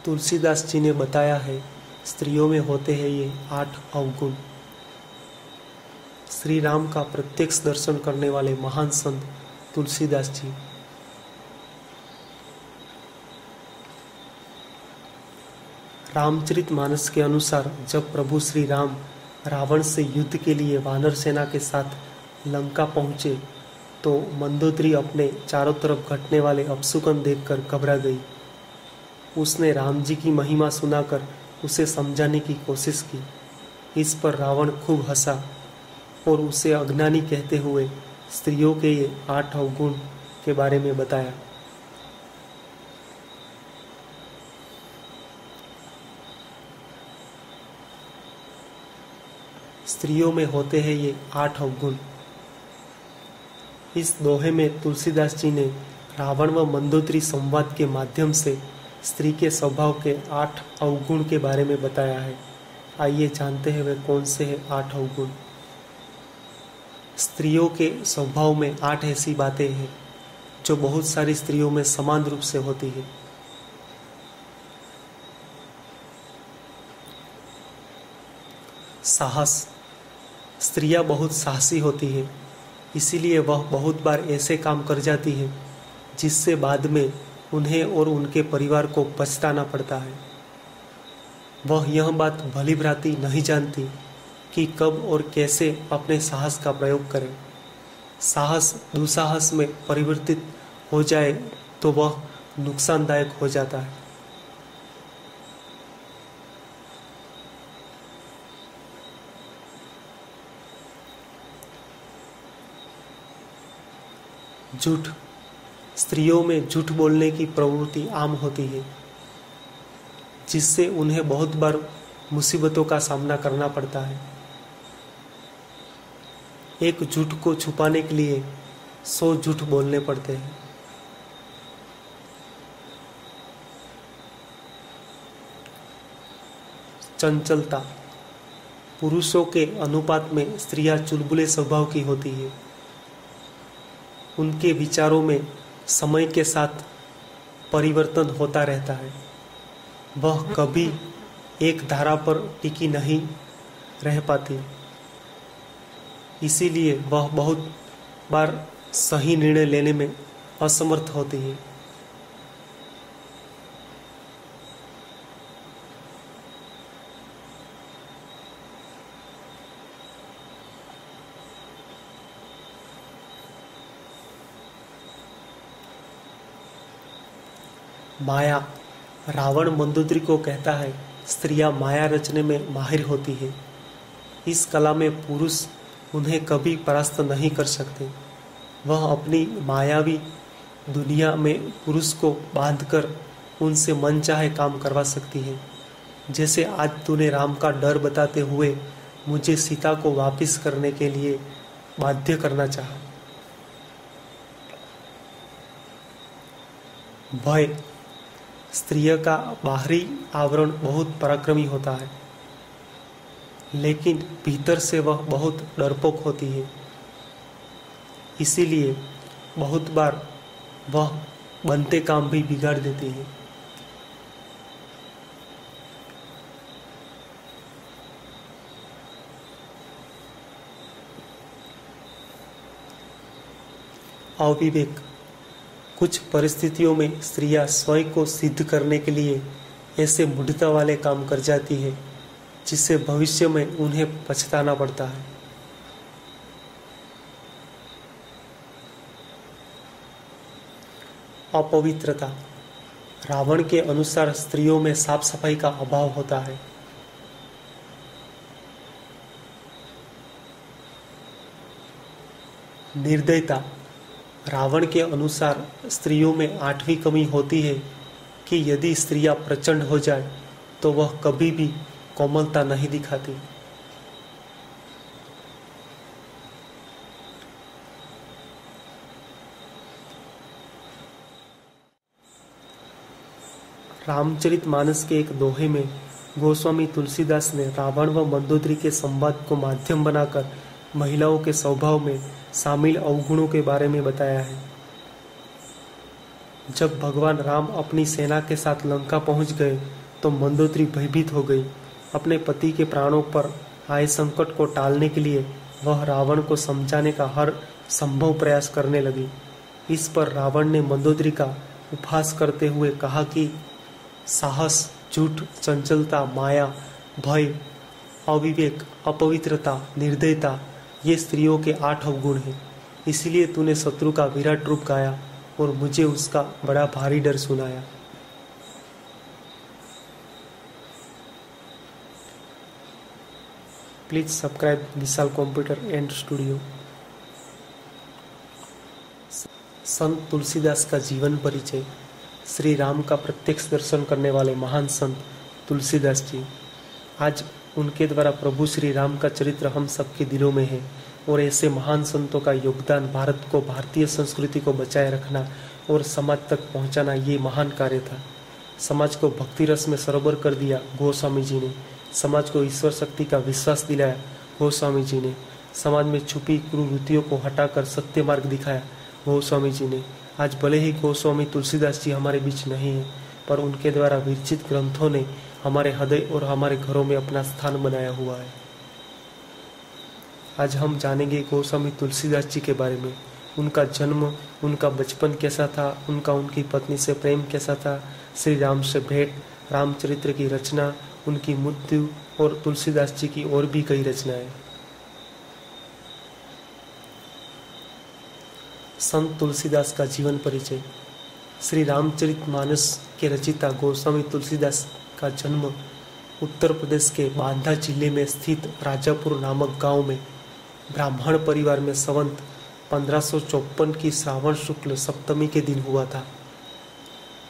तुलसीदास जी ने बताया है, स्त्रियों में होते हैं ये 8 अवगुण। श्री राम का प्रत्यक्ष दर्शन करने वाले महान संत तुलसीदास जी। रामचरितमानस के अनुसार जब प्रभु श्री राम रावण से युद्ध के लिए वानर सेना के साथ लंका पहुंचे तो मंदोदरी अपने चारों तरफ घटने वाले अपशकुन देखकर घबरा गई। उसने राम जी की महिमा सुनाकर उसे समझाने की कोशिश की। इस पर रावण खूब हंसा और उसे अज्ञानी कहते हुए स्त्रियों के ये 8 अवगुण के बारे में बताया। स्त्रियों में होते हैं ये 8 अवगुण। इस दोहे में तुलसीदास जी ने रावण व मंदोदरी संवाद के माध्यम से स्त्री के स्वभाव के 8 अवगुण के बारे में बताया है। आइए जानते हैं वे कौन से हैं 8 अवगुण। स्त्रियों के स्वभाव में 8 ऐसी बातें हैं जो बहुत सारी स्त्रियों में समान रूप से होती है। साहस। स्त्रियां बहुत साहसी होती है, इसीलिए वह बहुत बार ऐसे काम कर जाती है जिससे बाद में उन्हें और उनके परिवार को पछताना पड़ता है। वह यह बात भली भांति नहीं जानती कि कब और कैसे अपने साहस का प्रयोग करें। साहस दुस्साहस में परिवर्तित हो जाए तो वह नुकसानदायक हो जाता है। झूठ। स्त्रियों में झूठ बोलने की प्रवृत्ति आम होती है, जिससे उन्हें बहुत बार मुसीबतों का सामना करना पड़ता है। एक झूठ को छुपाने के लिए 100 झूठ बोलने पड़ते हैं। चंचलता। पुरुषों के अनुपात में स्त्रियां चुलबुले स्वभाव की होती है। उनके विचारों में समय के साथ परिवर्तन होता रहता है। वह कभी एक धारा पर टिकी नहीं रह पाती, इसीलिए वह बहुत बार सही निर्णय लेने में असमर्थ होती है। माया। रावण मंदोदरी को कहता है, स्त्रियां माया रचने में माहिर होती है। इस कला में पुरुष उन्हें कभी परास्त नहीं कर सकते। वह अपनी मायावी दुनिया में पुरुष को बांधकर उनसे मनचाहे काम करवा सकती है। जैसे आज तूने राम का डर बताते हुए मुझे सीता को वापस करने के लिए बाध्य करना चाहा। भय। स्त्रियों का बाहरी आवरण बहुत पराक्रमी होता है, लेकिन भीतर से वह बहुत डरपोक होती है। इसीलिए बहुत बार वह बनते काम भी बिगाड़ देती है। अविवेक। कुछ परिस्थितियों में स्त्रियां स्वयं को सिद्ध करने के लिए ऐसे मूढ़ता वाले काम कर जाती है जिससे भविष्य में उन्हें पछताना पड़ता है। अपवित्रता। रावण के अनुसार स्त्रियों में साफ सफाई का अभाव होता है। निर्दयता। रावण के अनुसार स्त्रियों में 8वीं कमी होती है कि यदि स्त्रियां प्रचंड हो जाए तो वह कभी भी कोमलता नहीं दिखाती। रामचरितमानस के एक दोहे में गोस्वामी तुलसीदास ने रावण व मंदोदरी के संवाद को माध्यम बनाकर महिलाओं के स्वभाव में शामिल अवगुणों के बारे में बताया है। जब भगवान राम अपनी सेना के साथ लंका पहुंच गए तो मंदोदरी भयभीत हो गई। अपने पति के प्राणों पर आए संकट को टालने के लिए वह रावण को समझाने का हर संभव प्रयास करने लगी। इस पर रावण ने मंदोदरी का उपहास करते हुए कहा कि साहस, झूठ, चंचलता, माया, भय, अविवेक, अपवित्रता, निर्दयता ये स्त्रियों के 8 अवगुण हैं। इसलिए तूने शत्रु का विराट रूप गाया और मुझे उसका बड़ा भारी डर सुनाया। Please subscribe Vishal computer and studio. संत तुलसीदास का जीवन परिचय। श्री राम का प्रत्यक्ष दर्शन करने वाले महान संत तुलसीदास जी। आज उनके द्वारा प्रभु श्री राम का चरित्र हम सबके दिलों में है और ऐसे महान संतों का योगदान भारत को, भारतीय संस्कृति को बचाए रखना और समाज तक पहुंचाना ये महान कार्य था। समाज को भक्ति रस में सरोवर कर दिया गोस्वामी जी ने। समाज को ईश्वर शक्ति का विश्वास दिलाया गोस्वामी जी ने। समाज में छुपी कुरीतियों को हटाकर सत्य मार्ग दिखाया गोस्वामी जी ने। आज भले ही गोस्वामी तुलसीदास जी हमारे बीच नहीं है, पर उनके द्वारा विरचित ग्रंथों ने हमारे हृदय और हमारे घरों में अपना स्थान बनाया हुआ है। आज हम जानेंगे गोस्वामी तुलसीदास जी के बारे में। उनका जन्म, उनका बचपन कैसा था, उनकी पत्नी से प्रेम कैसा था, श्री राम से भेंट, रामचरित्र की रचना, उनकी मृत्यु और तुलसीदास जी की और भी कई रचनाएं। संत तुलसीदास का जीवन परिचय। श्री रामचरितमानस के रचिता गोस्वामी तुलसीदास का जन्म उत्तर प्रदेश के बांदा जिले में स्थित राजापुर नामक गांव में ब्राह्मण परिवार में संवत 1554 की श्रावण शुक्ल सप्तमी के दिन हुआ था।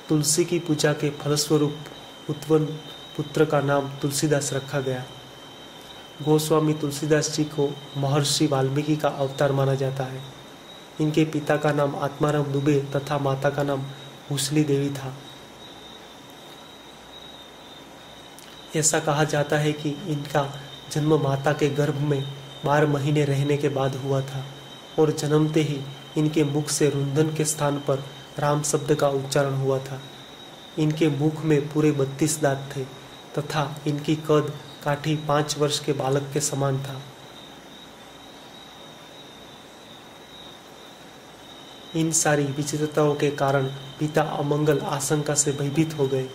तुलसी की पूजा के फलस्वरूप उत्पन्न पुत्र का नाम तुलसीदास रखा गया। गोस्वामी तुलसीदास जी को महर्षि वाल्मीकि का अवतार माना जाता है। इनके पिता का नाम आत्माराम दुबे तथा माता का नाम हुसली देवी था। ऐसा कहा जाता है कि इनका जन्म माता के गर्भ में 12 महीने रहने के बाद हुआ था और जन्मते ही इनके मुख से रुंधन के स्थान पर राम शब्द का उच्चारण हुआ था। इनके मुख में पूरे 32 दांत थे तथा इनकी कद काठी 5 वर्ष के बालक के समान था। इन सारी विचित्रताओं के कारण पिता अमंगल आशंका से भयभीत हो गए।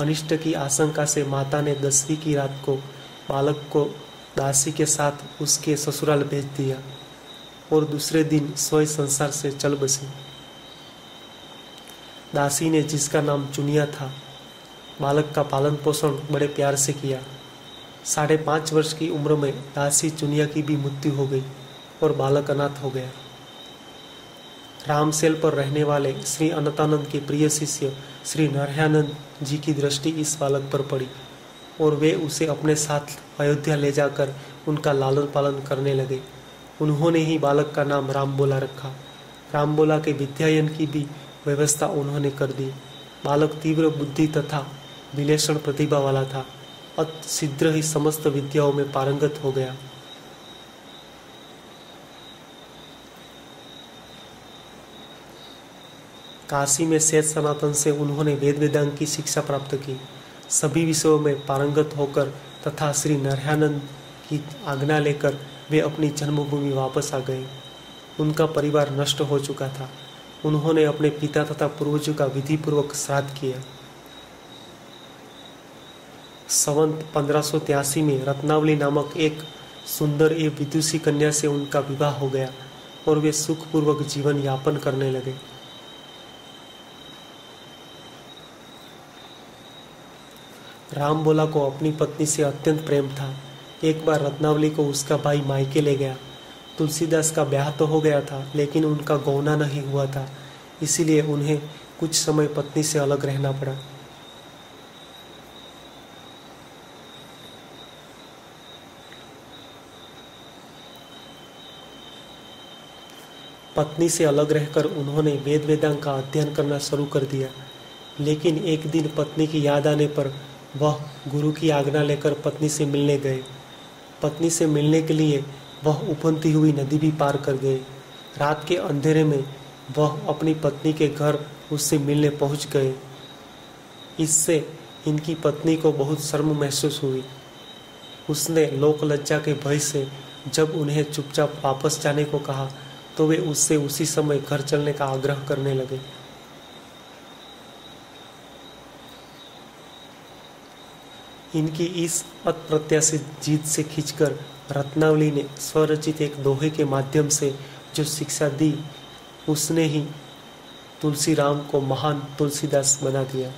अनिष्ट की आशंका से माता ने 10वीं की रात को बालक को दासी के साथ उसके ससुराल भेज दिया और दूसरे दिन स्वयं संसार से चल बसी। दासी ने, जिसका नाम चुनिया था, बालक का पालन पोषण बड़े प्यार से किया। 5.5 वर्ष की उम्र में दासी चुनिया की भी मृत्यु हो गई और बालक अनाथ हो गया। रामसेल पर रहने वाले श्री अनंतानंद के प्रिय शिष्य श्री नरहयानंद जी की दृष्टि इस बालक पर पड़ी और वे उसे अपने साथ अयोध्या ले जाकर उनका लालन पालन करने लगे। उन्होंने ही बालक का नाम रामबोला रखा। रामबोला के विद्यायन की भी व्यवस्था उन्होंने कर दी। बालक तीव्र बुद्धि तथा विलक्षण प्रतिभा वाला था। अत शीघ्र ही समस्त विद्याओं में पारंगत हो गया। काशी में शेष सनातन से उन्होंने वेद वेदांग की शिक्षा प्राप्त की। सभी विषयों में पारंगत होकर तथा श्री नरहयानंद की आज्ञा लेकर वे अपनी जन्मभूमि वापस आ गए। उनका परिवार नष्ट हो चुका था। उन्होंने अपने पिता तथा पूर्वजों का विधिपूर्वक श्राद्ध किया। संवत 1583 में रत्नावली नामक एक सुंदर एवं विदुषी कन्या से उनका विवाह हो गया और वे सुखपूर्वक जीवन यापन करने लगे। रामबोला को अपनी पत्नी से अत्यंत प्रेम था। एक बार रत्नावली को उसका भाई मायके ले गया। तुलसीदास का ब्याह तो हो गया था, लेकिन उनका गौना नहीं हुआ था, इसीलिए उन्हें कुछ समय पत्नी से अलग रहना पड़ा। पत्नी से अलग रहकर उन्होंने वेद वेदांग का अध्ययन करना शुरू कर दिया। लेकिन एक दिन पत्नी की याद आने पर वह गुरु की आज्ञा लेकर पत्नी से मिलने गए। पत्नी से मिलने के लिए वह उफनती हुई नदी भी पार कर गए। रात के अंधेरे में वह अपनी पत्नी के घर उससे मिलने पहुंच गए। इससे इनकी पत्नी को बहुत शर्म महसूस हुई। उसने लोक लज्जा के भय से जब उन्हें चुपचाप वापस जाने को कहा तो वे उससे उसी समय घर चलने का आग्रह करने लगे। इनकी इस अप्रत्याशित जीत से खींचकर रत्नावली ने स्वरचित एक दोहे के माध्यम से जो शिक्षा दी, उसने ही तुलसीराम को महान तुलसीदास बना दिया।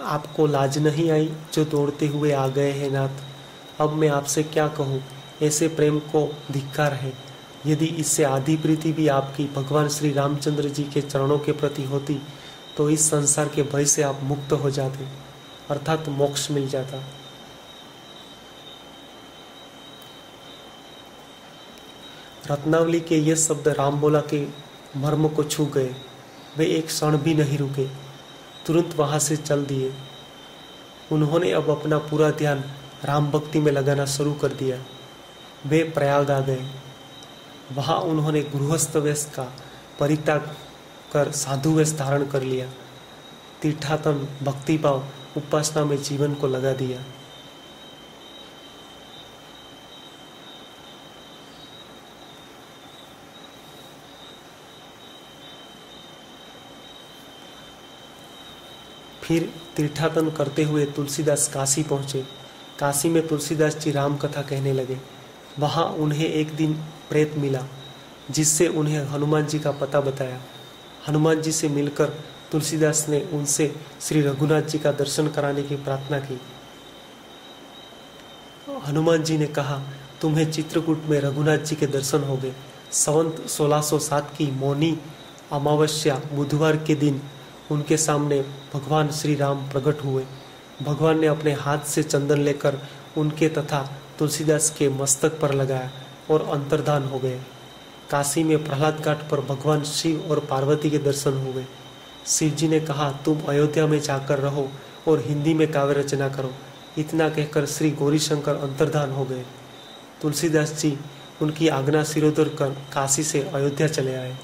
आपको लाज नहीं आई जो दौड़ते हुए आ गए हैं नाथ। अब मैं आपसे क्या कहूँ, ऐसे प्रेम को धिक्कार है। यदि इससे आधी प्रीति भी आपकी भगवान श्री रामचंद्र जी के चरणों के प्रति होती तो इस संसार के भय से आप मुक्त हो जाते, अर्थात मोक्ष मिल जाता। रत्नावली के ये शब्द रामबोला के मर्म को छू गए। वे एक क्षण भी नहीं रुके, तुरंत वहां से चल दिए। उन्होंने अब अपना पूरा ध्यान राम भक्ति में लगाना शुरू कर दिया। वे प्रयाग आ गए। वहां उन्होंने गृहस्थ वेश का परित्याग कर साधु वेश धारण कर लिया। तीर्थाटन, भक्तिभाव, उपासना में जीवन को लगा दिया। फिर तीर्थाटन करते हुए तुलसीदास काशी पहुंचे। काशी में तुलसीदास जी राम कथा कहने लगे। वहां उन्हें एक दिन प्रेत मिला, जिससे उन्हें हनुमान जी का पता बताया। हनुमान जी से मिलकर तुलसीदास ने उनसे श्री रघुनाथ जी का दर्शन कराने की प्रार्थना की। हनुमान जी ने कहा, तुम्हें चित्रकूट में रघुनाथ जी के दर्शन हो गए। संवत 1607 की मौनी अमावस्या बुधवार के दिन उनके सामने भगवान श्री राम प्रकट हुए। भगवान ने अपने हाथ से चंदन लेकर उनके तथा तुलसीदास के मस्तक पर लगाया और अंतर्धान हो गए। काशी में प्रहलाद घाट पर भगवान शिव और पार्वती के दर्शन हुए। शिव जी ने कहा, तुम अयोध्या में जाकर रहो और हिंदी में काव्य रचना करो। इतना कहकर श्री गौरीशंकर अंतर्धान हो गए। तुलसीदास जी उनकी आज्ञा सिरोधर कर काशी से अयोध्या चले आए।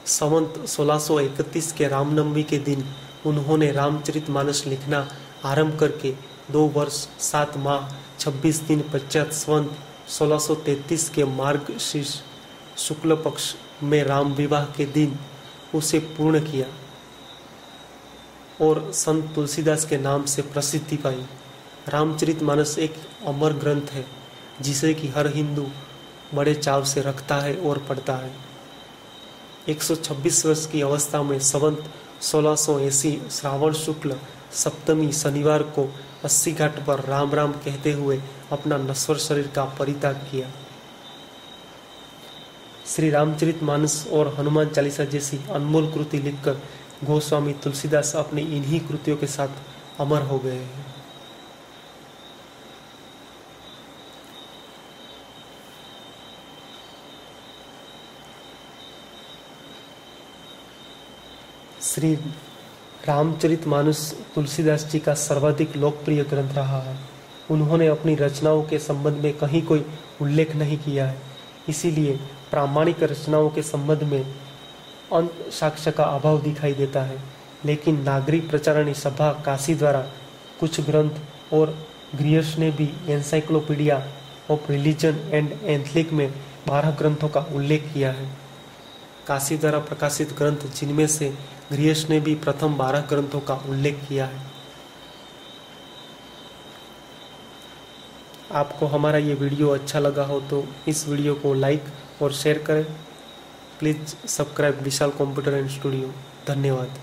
संवत 1631 के रामनवमी के दिन उन्होंने रामचरितमानस लिखना आरंभ करके 2 वर्ष 7 माह 26 दिन पश्चात संवत 1633 के मार्गशीर्ष शुक्ल पक्ष में राम विवाह के दिन उसे पूर्ण किया और संत तुलसीदास के नाम से प्रसिद्धि पाई। रामचरितमानस एक अमर ग्रंथ है जिसे कि हर हिंदू बड़े चाव से रखता है और पढ़ता है। 126 वर्ष की अवस्था में संवत 1680 श्रावण शुक्ल सप्तमी शनिवार को 80 घाट पर राम राम कहते हुए अपना नश्वर शरीर का परित्याग किया। श्री रामचरितमानस और हनुमान चालीसा जैसी अनमोल कृति लिखकर गोस्वामी तुलसीदास अपनी इन्हीं कृतियों के साथ अमर हो गए हैं। श्री रामचरितमानस तुलसीदास जी का सर्वाधिक लोकप्रिय ग्रंथ रहा है। उन्होंने अपनी रचनाओं के संबंध में कहीं कोई उल्लेख नहीं किया है, इसीलिए प्रामाणिक रचनाओं के संबंध में अंत साक्ष्य का अभाव दिखाई देता है। लेकिन नागरिक प्रचारणी सभा काशी द्वारा कुछ ग्रंथ और ग्रियर्स ने भी encyclopedia of religion and athletic में 12 ग्रंथों का उल्लेख किया है। काशी द्वारा प्रकाशित ग्रंथ जिनमें से ग्रियर्स ने भी प्रथम 12 ग्रंथों का उल्लेख किया है। आपको हमारा ये वीडियो अच्छा लगा हो तो इस वीडियो को लाइक और शेयर करें। Please subscribe Vishal computer and studio. धन्यवाद।